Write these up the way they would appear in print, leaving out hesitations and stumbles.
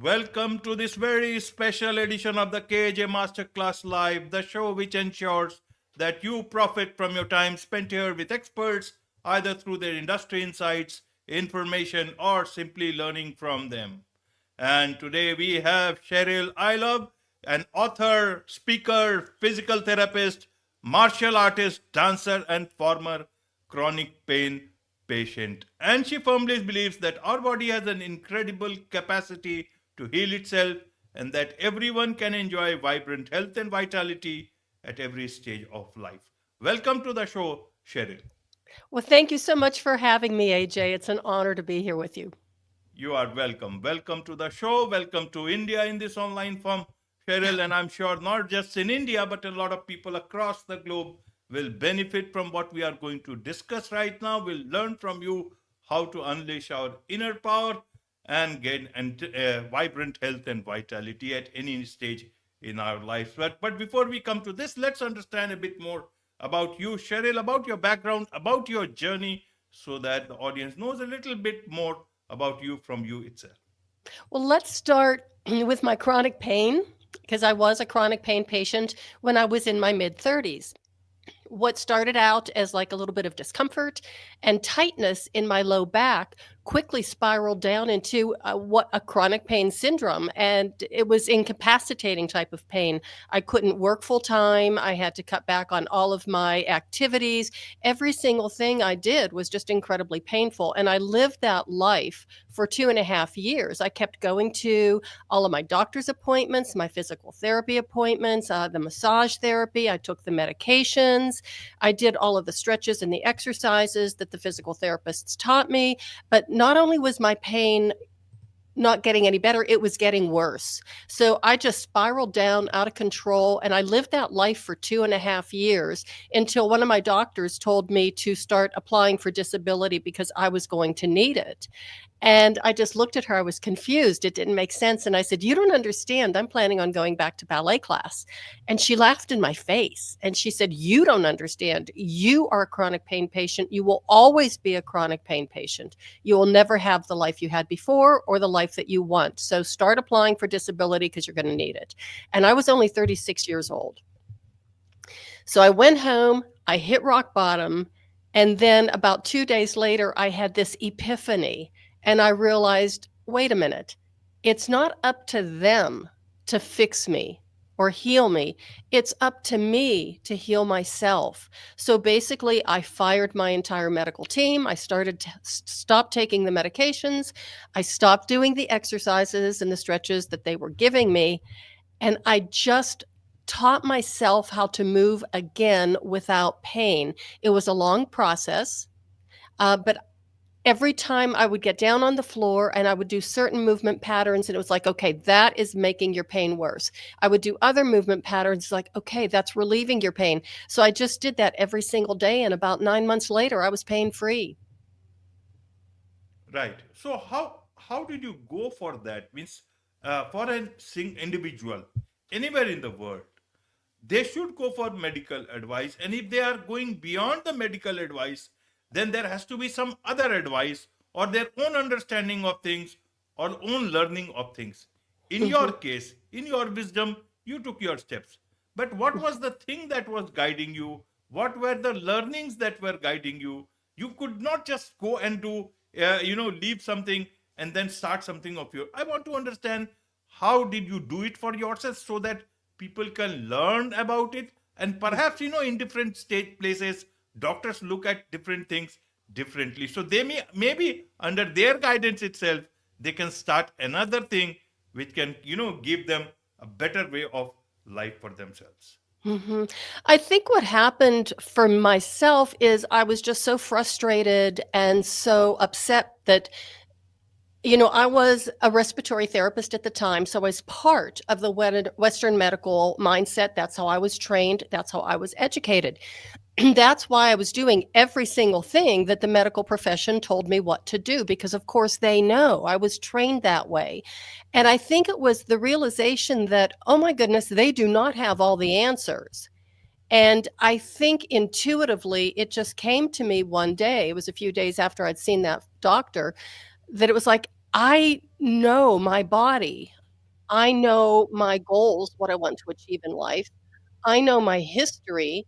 Welcome to this very special edition of the KJ Masterclass Live, the show which ensures that you profit from your time spent here with experts, either through their industry insights, information, or simply learning from them. And today we have Cheryl Ilov, an author, speaker, physical therapist, martial artist, dancer, and former chronic pain patient. And she firmly believes that our body has an incredible capacity to heal itself and that everyone can enjoy vibrant health and vitality at every stage of life. Welcome to the show, Cheryl. Well, thank you so much for having me, AJ. It's an honor to be here with you. You are welcome. Welcome to the show. Welcome to India in this online form, Cheryl. And I'm sure not just in India, but a lot of people across the globe will benefit from what we are going to discuss right now. We'll learn from you how to unleash our inner power and gain vibrant health and vitality at any stage in our lives. But before we come to this, let's understand a bit more about you, Cheryl, about your background, about your journey, so that the audience knows a little bit more about you from you itself. Well, let's start with my chronic pain because I was a chronic pain patient when I was in my mid 30s. What started out as like a little bit of discomfort and tightness in my low back quickly spiraled down into what a chronic pain syndrome, and it was incapacitating type of pain. I couldn't work full time. I had to cut back on all of my activities. Every single thing I did was just incredibly painful, and I lived that life for 2.5 years. I kept going to all of my doctor's appointments, my physical therapy appointments, the massage therapy. I took the medications. I did all of the stretches and the exercises that the physical therapists taught me. But not only was my pain not getting any better, it was getting worse. So I just spiraled down out of control. And I lived that life for 2.5 years until one of my doctors told me to start applying for disability because I was going to need it. And I just looked at her. I was confused. It didn't make sense. And I said, "You don't understand. I'm planning on going back to ballet class." And she laughed in my face and she said, "You don't understand. You are a chronic pain patient. You will always be a chronic pain patient. You will never have the life you had before or the life that you want. So start applying for disability because you're going to need it." And I was only 36 years old. So I went home, I hit rock bottom. And then about 2 days later, I had this epiphany. And I realized, wait a minute, it's not up to them to fix me or heal me. It's up to me to heal myself. So basically, I fired my entire medical team. I started to stop taking the medications. I stopped doing the exercises and the stretches that they were giving me. And I just taught myself how to move again without pain. It was a long process, but every time I would get down on the floor and I would do certain movement patterns, and it was like, okay, that is making your pain worse. I would do other movement patterns like, okay, that's relieving your pain. So I just did that every single day. And about 9 months later, I was pain free. Right. So how did you go for that? Means for an individual anywhere in the world, they should go for medical advice. And if they are going beyond the medical advice, then there has to be some other advice or their own understanding of things or own learning of things. In your Mhm. case, in your wisdom, you took your steps. But what was the thing that was guiding you? What were the learnings that were guiding you? You could not just go and do, leave something and then start something of your. I want to understand how did you do it for yourself so that people can learn about it, and perhaps in different state places doctors look at different things differently, so they maybe under their guidance itself they can start another thing which can give them a better way of life for themselves. I think what happened for myself is I was just so frustrated and so upset that I was a respiratory therapist at the time, so I was part of the Western medical mindset. That's how I was trained. That's how I was educated. That's why I was doing every single thing that the medical profession told me what to do, because of course they know I was trained that way. And I think it was the realization that, oh my goodness, they do not have all the answers. And I think intuitively, it just came to me one day. It was a few days after I'd seen that doctor that it was like, I know my body. I know my goals, what I want to achieve in life. I know my history.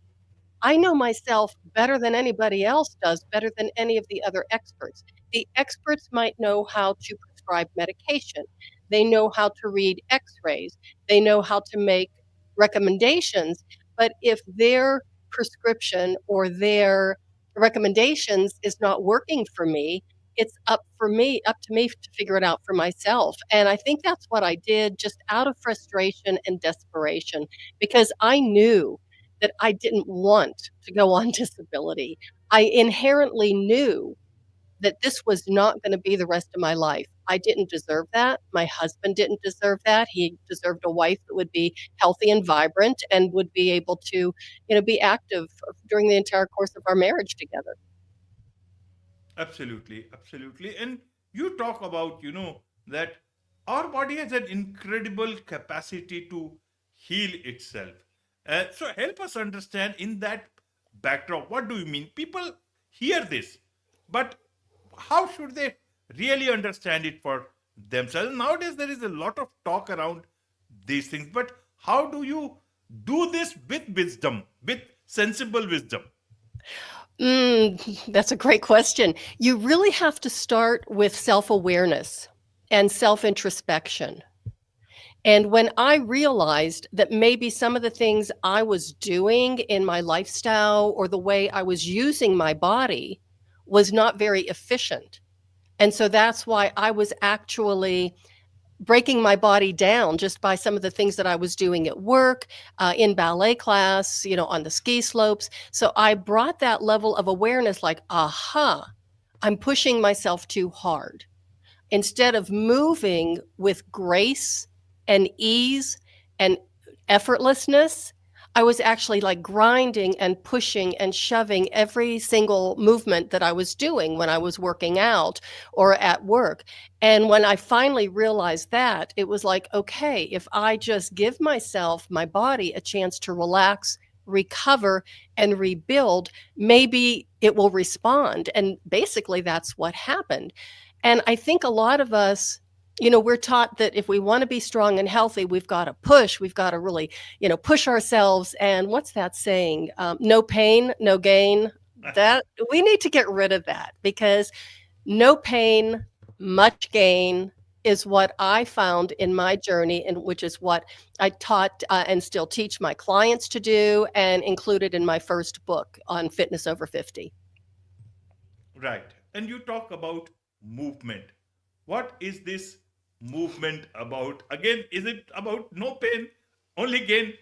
I know myself better than anybody else does, better than any of the other experts. The experts might know how to prescribe medication. They know how to read x-rays. They know how to make recommendations. But if their prescription or their recommendations is not working for me, it's up to me to figure it out for myself. And I think that's what I did just out of frustration and desperation because I knew that I didn't want to go on disability. I inherently knew that this was not gonna be the rest of my life. I didn't deserve that. My husband didn't deserve that. He deserved a wife that would be healthy and vibrant and would be able to, be active during the entire course of our marriage together. Absolutely, absolutely. And you talk about, that our body has an incredible capacity to heal itself. So help us understand in that backdrop, what do you mean? People hear this, but how should they really understand it for themselves? Nowadays, there is a lot of talk around these things, but how do you do this with wisdom, with sensible wisdom? That's a great question. You really have to start with self-awareness and self-introspection. And when I realized that maybe some of the things I was doing in my lifestyle or the way I was using my body was not very efficient. And so that's why I was actually breaking my body down just by some of the things that I was doing at work, in ballet class, on the ski slopes. So I brought that level of awareness like, aha, I'm pushing myself too hard. Instead of moving with grace and ease and effortlessness, I was actually like grinding and pushing and shoving every single movement that I was doing when I was working out or at work. And when I finally realized that, it was like, okay, if I just give myself, my body, a chance to relax, recover, and rebuild, maybe it will respond. And basically, that's what happened. And I think a lot of us, we're taught that if we want to be strong and healthy, we've got to push, we've got to really, push ourselves. And what's that saying? No pain, no gain. That we need to get rid of that because no pain, much gain is what I found in my journey, and which is what I taught and still teach my clients to do and included in my first book on fitness over 50. Right. And you talk about movement. What is this movement about? Again, is it about no pain, only gain?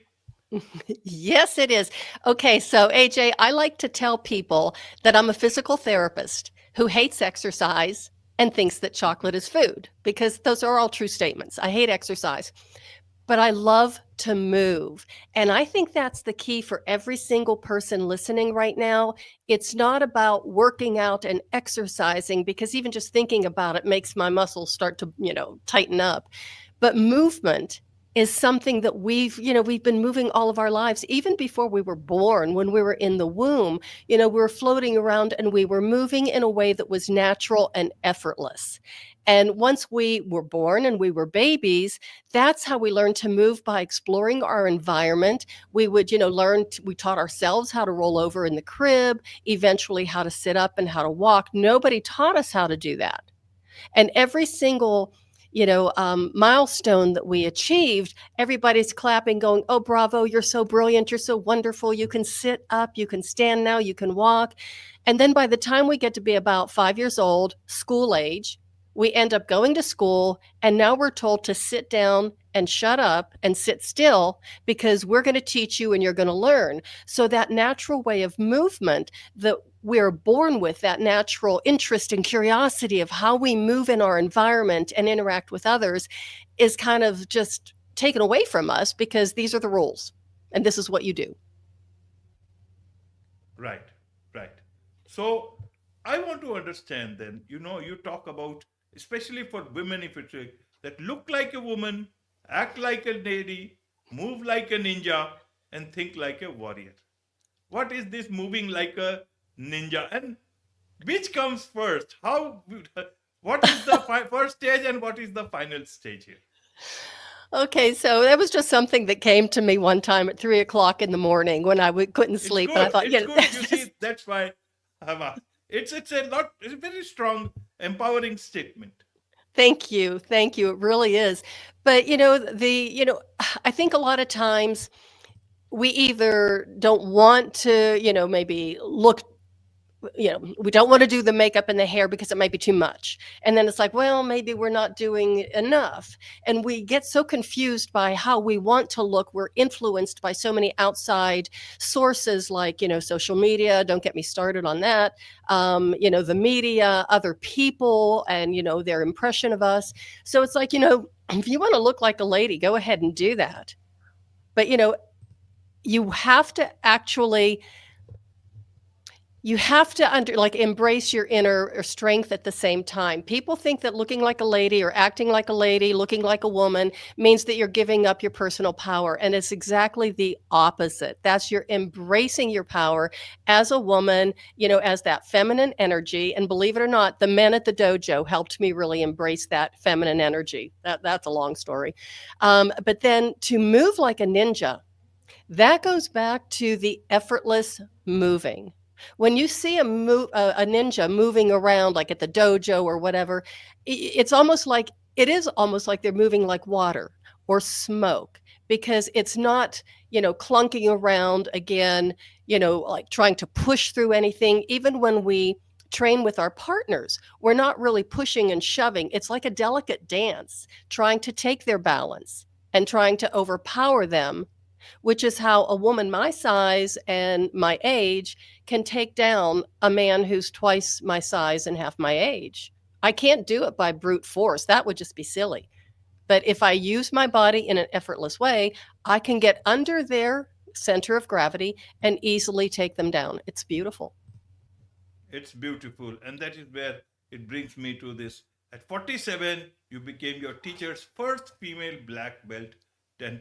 Yes, it is. Okay, so AJ, I like to tell people that I'm a physical therapist who hates exercise and thinks that chocolate is food because those are all true statements. I hate exercise, but I love to move. And I think that's the key for every single person listening right now. It's not about working out and exercising because even just thinking about it makes my muscles start to, tighten up. But movement is something that we've been moving all of our lives, even before we were born, when we were in the womb, we were floating around and we were moving in a way that was natural and effortless. And once we were born and we were babies, that's how we learned to move by exploring our environment. We would, we taught ourselves how to roll over in the crib, eventually how to sit up and how to walk. Nobody taught us how to do that. And every single milestone that we achieved, everybody's clapping, going, oh, bravo, you're so brilliant, you're so wonderful, you can sit up, you can stand now, you can walk. And then by the time we get to be about 5 years old, school age, we end up going to school, and now we're told to sit down and shut up and sit still because we're going to teach you and you're going to learn. So that natural way of movement that we're born with, that natural interest and curiosity of how we move in our environment and interact with others, is kind of just taken away from us because these are the rules and this is what you do. Right, right. So I want to understand then, you talk about, especially for women, if it's that look like a woman, act like a lady, move like a ninja, and think like a warrior. What is this moving like a ninja? And which comes first? What is the first stage and what is the final stage here? Okay, so that was just something that came to me one time at 3 o'clock in the morning when couldn't It's sleep, and I good. thought, It's yeah, good. You see, that's why I've asked. It's a lot. It's a very strong, empowering statement. thank you, thank you. It really is. But I think a lot of times we either don't want to, maybe look, we don't want to do the makeup and the hair because it might be too much. And then it's like, well, maybe we're not doing enough. And we get so confused by how we want to look. We're influenced by so many outside sources like, social media. Don't get me started on that. The media, other people, and, their impression of us. So it's like, if you want to look like a lady, go ahead and do that. But, you have to actually embrace your inner strength at the same time. People think that looking like a lady or acting like a lady, looking like a woman means that you're giving up your personal power. And it's exactly the opposite. That's you're embracing your power as a woman, as that feminine energy. And believe it or not, the men at the dojo helped me really embrace that feminine energy. That's a long story. But then to move like a ninja, that goes back to the effortless moving. When you see a ninja moving around, like at the dojo or whatever, it is almost like they're moving like water or smoke because it's not, clunking around again, like trying to push through anything. Even when we train with our partners, we're not really pushing and shoving. It's like a delicate dance, trying to take their balance and trying to overpower them, which is how a woman my size and my age can take down a man who's twice my size and half my age. I can't do it by brute force. That would just be silly. But if I use my body in an effortless way, I can get under their center of gravity and easily take them down. It's beautiful. It's beautiful. And that is where it brings me to this. At 47, you became your teacher's first female black belt 10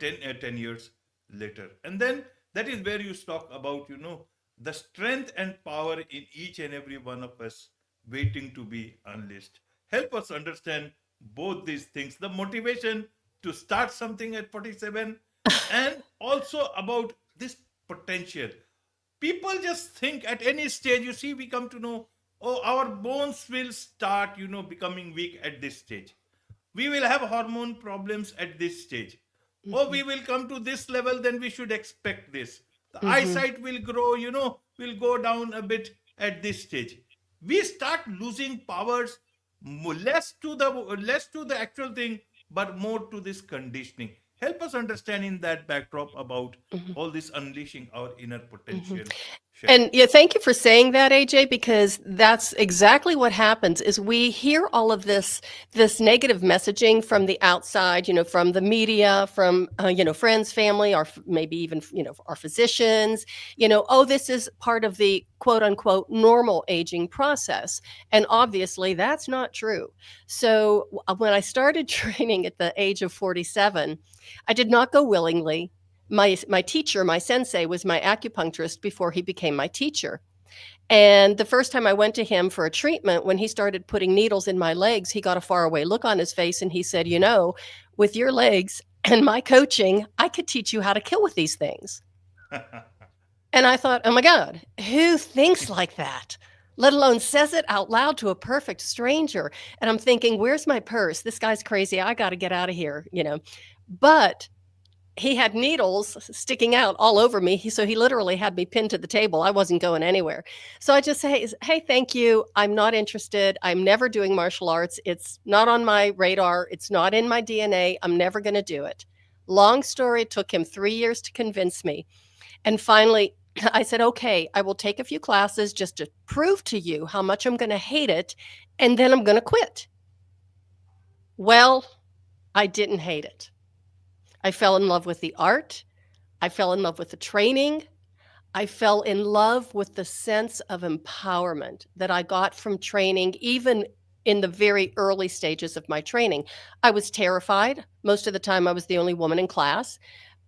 years later. And then that is where you talk about, the strength and power in each and every one of us waiting to be unleashed. Help us understand both these things, the motivation to start something at 47 and also about this potential. People just think at any stage, you see, we come to know, oh, our bones will start, becoming weak at this stage. We will have hormone problems at this stage. Oh, Hmm. we will come to this level, then we should expect this. The Hmm. eyesight will grow, will go down a bit at this stage. We start losing powers, less to the actual thing, but more to this conditioning. Help us understand in that backdrop about Hmm. all this unleashing our inner Hmm. potential, Cheryl. And yeah, thank you for saying that, AJ, because that's exactly what happens is we hear all of this negative messaging from the outside, from the media, from friends, family, or maybe even our physicians, oh, this is part of the quote unquote normal aging process. And obviously that's not true. So when I started training at the age of 47, I did not go willingly. My teacher, my sensei, was my acupuncturist before he became my teacher. And the first time I went to him for a treatment, when he started putting needles in my legs, he got a faraway look on his face and he said, with your legs and my coaching, I could teach you how to kill with these things. And I thought, oh my God, who thinks like that? Let alone says it out loud to a perfect stranger. And I'm thinking, where's my purse? This guy's crazy. I got to get out of here. But he had needles sticking out all over me. So he literally had me pinned to the table. I wasn't going anywhere. So I just say, hey, thank you. I'm not interested. I'm never doing martial arts. It's not on my radar. It's not in my DNA. I'm never going to do it. Long story, it took him 3 years to convince me. And finally, I said, okay, I will take a few classes just to prove to you how much I'm going to hate it. And then I'm going to quit. Well, I didn't hate it. I fell in love with the art. I fell in love with the training. I fell in love with the sense of empowerment that I got from training, even in the very early stages of my training. I was terrified. Most of the time, I was the only woman in class.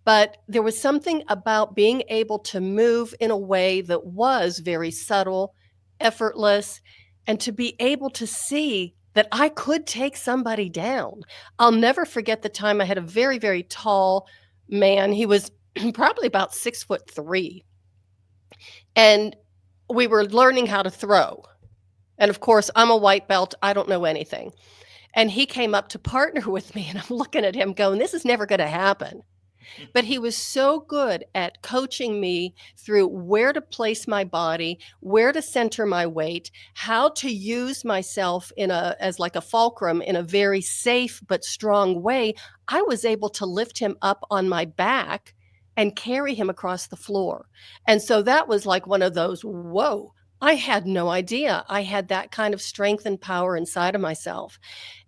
But there was something about being able to move in a way that was very subtle, effortless, and to be able to see that I could take somebody down. I'll never forget the time I had a very, very tall man. He was probably about 6'3", and we were learning how to throw. And of course, I'm a white belt. I don't know anything. And he came up to partner with me, and I'm looking at him going, this is never going to happen. But he was so good at coaching me through where to place my body, where to center my weight, how to use myself as like a fulcrum in a very safe but strong way. I was able to lift him up on my back and carry him across the floor. And so that was like one of those, whoa, I had no idea I had that kind of strength and power inside of myself.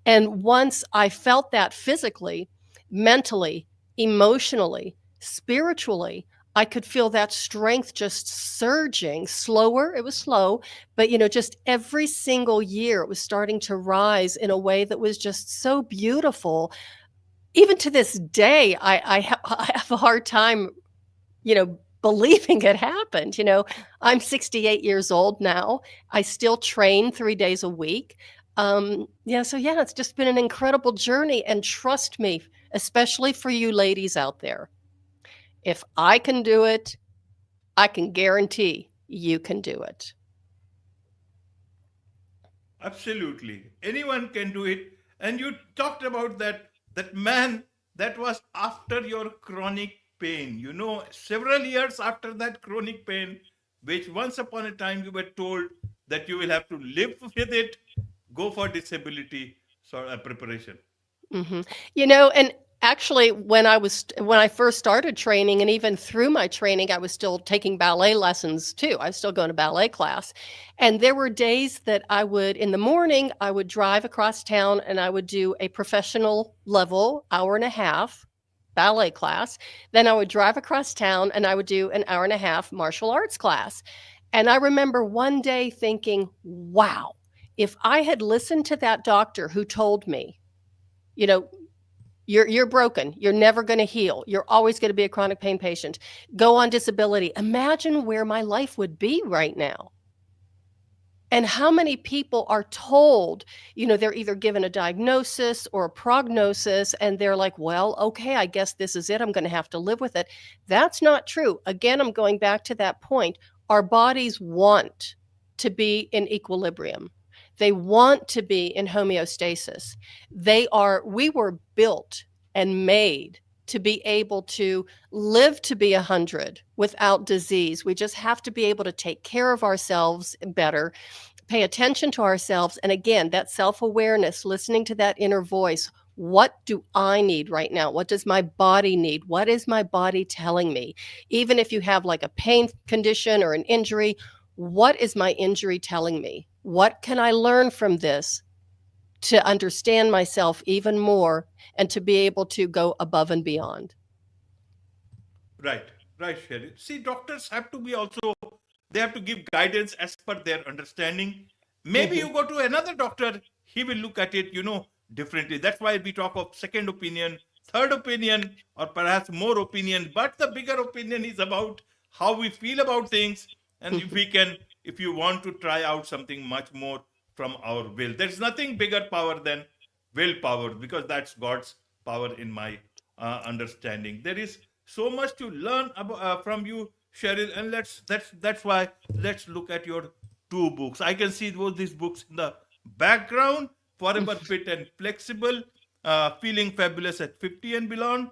And once I felt that physically, mentally, emotionally, spiritually, I could feel that strength just surging slower. It was slow, but just every single year it was starting to rise in a way that was just so beautiful. Even to this day, I have a hard time, believing it happened. I'm 68 years old now. I still train 3 days a week. So it's just been an incredible journey. And trust me, especially for you ladies out there, if I can do it, I can guarantee you can do it. Absolutely. Anyone can do it. And you talked about that man that was after your chronic pain. Several years after that chronic pain, which once upon a time you were told that you will have to live with it, go for disability sort of preparation. Mm-hmm. And actually, when I first started training, and even through my training, I was still taking ballet lessons too. I was still going to ballet class, and there were days that in the morning, I would drive across town and I would do a professional level hour and a half ballet class. Then I would drive across town and I would do an hour and a half martial arts class. And I remember one day thinking, wow, if I had listened to that doctor who told me, you're broken. You're never going to heal. You're always going to be a chronic pain patient. Go on disability. Imagine where my life would be right now. And how many people are told, they're either given a diagnosis or a prognosis, and they're like, well, okay, I guess this is it. I'm going to have to live with it. That's not true. Again, I'm going back to that point. Our bodies want to be in equilibrium. They want to be in homeostasis. We were built and made to be able to live to be 100 without disease. We just have to be able to take care of ourselves better, pay attention to ourselves. And again, that self-awareness, listening to that inner voice. What do I need right now? What does my body need? What is my body telling me? Even if you have like a pain condition or an injury, what is my injury telling me? What can I learn from this to understand myself even more and to be able to go above and beyond? Right, right, Sherry. See, doctors have to be also, they have to give guidance as per their understanding. Maybe Mm-hmm. you go to another doctor, he will look at it, differently. That's why we talk of second opinion, third opinion, or perhaps more opinion. But the bigger opinion is about how we feel about things, and if you want to try out something much more from our will. There's nothing bigger power than willpower, because that's God's power in my understanding. There is so much to learn from you, Cheryl, and that's why let's look at your two books. I can see these books in the background: Forever Fit and Flexible, Feeling Fabulous at 50 and Beyond,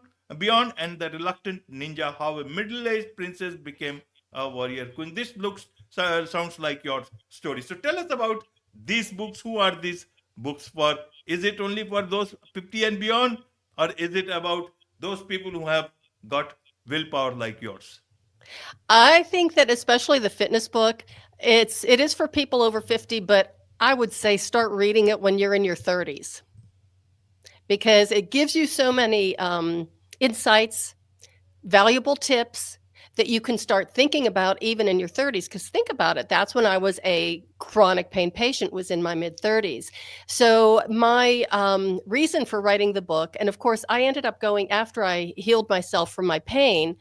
and The Reluctant Ninja: How a Middle-Aged Princess Became a Warrior Queen. This looks sounds like your story. So tell us about these books. Who are these books for? Is it only for those 50 and beyond, or is it about those people who have got willpower like yours? I think that especially the fitness book, it is for people over 50, but I would say start reading it when you're in your 30s because it gives you so many insights, valuable tips that you can start thinking about even in your 30s. Because think about it, that's when I was a chronic pain patient, was in my mid 30s. So my reason for writing the book, and of course I ended up going, after I healed myself from my pain,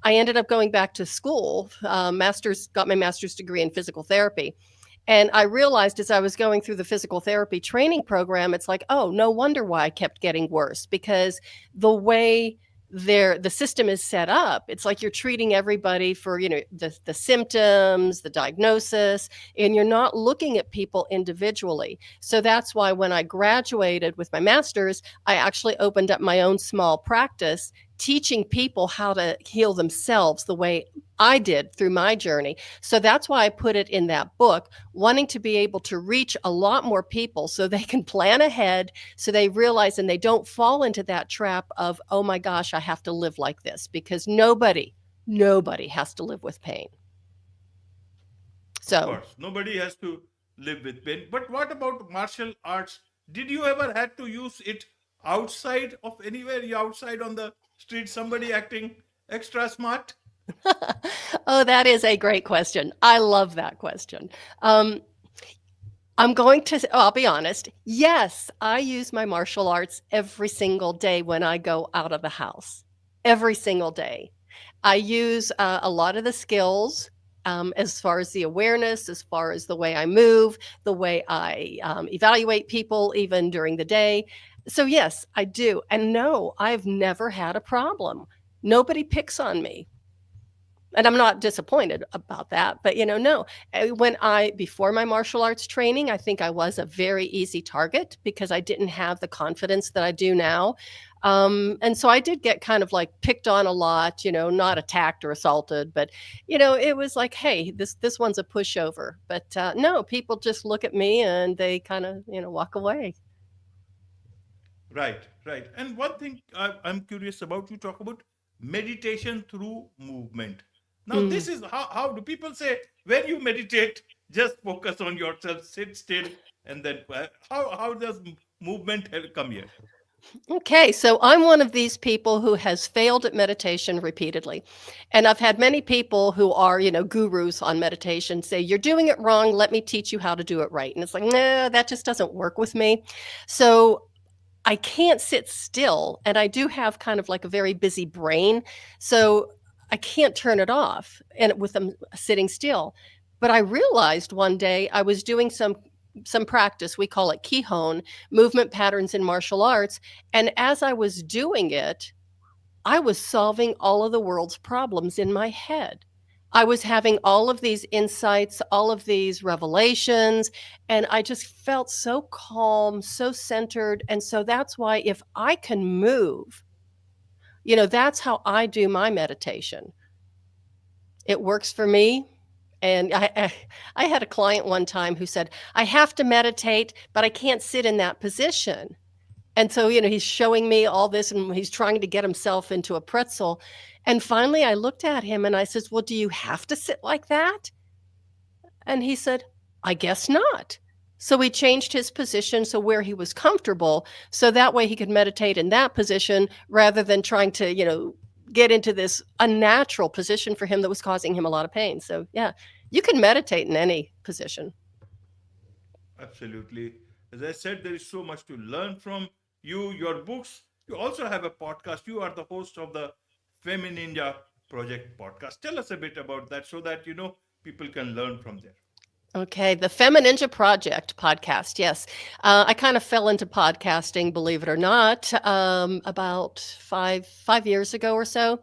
I ended up going back to school, got my master's degree in physical therapy. And I realized as I was going through the physical therapy training program, it's like, oh, no wonder why I kept getting worse, because the way the system is set up, it's like you're treating everybody for, the symptoms, the diagnosis, and you're not looking at people individually. So that's why when I graduated with my master's, I actually opened up my own small practice, teaching people how to heal themselves the way I did through my journey. So that's why I put it in that book, wanting to be able to reach a lot more people so they can plan ahead, so they realize and they don't fall into that trap of, oh my gosh, I have to live like this, because nobody has to live with pain. Of So, course, nobody has to live with pain. But what about martial arts? Did you ever had to use it outside of anywhere? You outside on the street, somebody acting extra smart? oh, that is a great question. I love that question. Um, I'll be honest. Yes, I use my martial arts every single day when I go out of the house. Every single day. I use a lot of the skills, as far as the awareness, as far as the way I move, the way I evaluate people, even during the day. So, yes, I do. And no, I've never had a problem. Nobody picks on me. And I'm not disappointed about that, but no. Before my martial arts training, I think I was a very easy target because I didn't have the confidence that I do now. And so I did get kind of like picked on a lot, not attacked or assaulted, but it was like, hey, this one's a pushover. But no, people just look at me and they kind of walk away. Right, right. And one thing I'm curious about, you talk about meditation through movement. Now, Mm. this is how do people say when you meditate, just focus on yourself, sit still, and then how does movement come here? Okay, so I'm one of these people who has failed at meditation repeatedly. And I've had many people who are, gurus on meditation say, you're doing it wrong. Let me teach you how to do it right. And it's like, no, that just doesn't work with me. So I can't sit still. And I do have kind of like a very busy brain. So I can't turn it off and with them sitting still. But I realized one day I was doing some practice, we call it Kihon, movement patterns in martial arts. And as I was doing it, I was solving all of the world's problems in my head. I was having all of these insights, all of these revelations, and I just felt so calm, so centered. And so that's why if I can move, that's how I do my meditation. It works for me. And I had a client one time who said, I have to meditate, but I can't sit in that position. And so, he's showing me all this and he's trying to get himself into a pretzel. And finally, I looked at him and I says, well, do you have to sit like that? And he said, I guess not. So he changed his position so where he was comfortable, so that way he could meditate in that position rather than trying to, get into this unnatural position for him that was causing him a lot of pain. So, yeah, you can meditate in any position. Absolutely. As I said, there is so much to learn from you, your books. You also have a podcast. You are the host of the Femininja Project podcast. Tell us a bit about that so that people can learn from there. Okay, the Femininja Project podcast. Yes, I kind of fell into podcasting, believe it or not, about five years ago or so.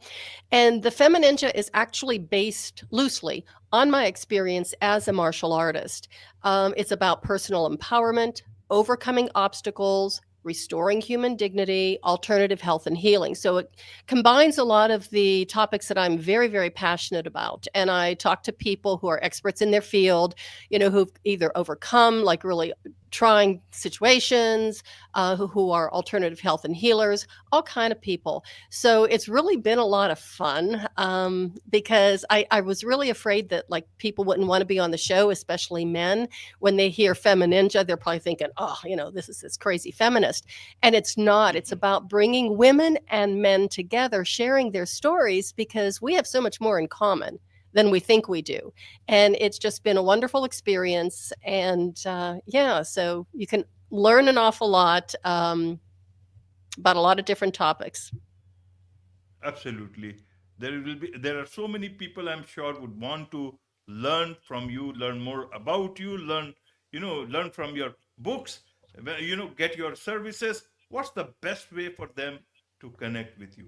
And the Femininja is actually based loosely on my experience as a martial artist. It's about personal empowerment, overcoming obstacles, restoring human dignity, alternative health, and healing. So it combines a lot of the topics that I'm very, very passionate about. And I talk to people who are experts in their field, who've either overcome like really trying situations, who are alternative health and healers, all kind of people. So it's really been a lot of fun, because I was really afraid that like people wouldn't want to be on the show, especially men. When they hear Femininja, they're probably thinking, oh, this is this crazy feminist. And it's not. It's about bringing women and men together, sharing their stories, because we have so much more in common than we think we do. And it's just been a wonderful experience. And yeah, so you can learn an awful lot, about a lot of different topics. Absolutely. There are so many people I'm sure would want to learn from you, learn more about you, learn from your books, get your services, what's the best way for them to connect with you?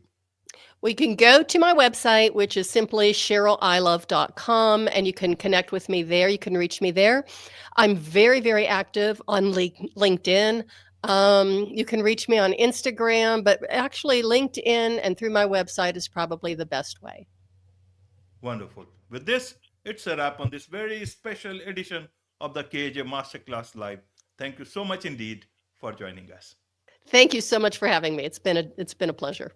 We can go to my website, which is simply CherylIlov.com, and you can connect with me there. You can reach me there. I'm very, very active on LinkedIn. You can reach me on Instagram, but actually, LinkedIn and through my website is probably the best way. Wonderful. With this, it's a wrap on this very special edition of the KJ Masterclass Live. Thank you so much indeed for joining us. Thank you so much for having me. It's been a pleasure.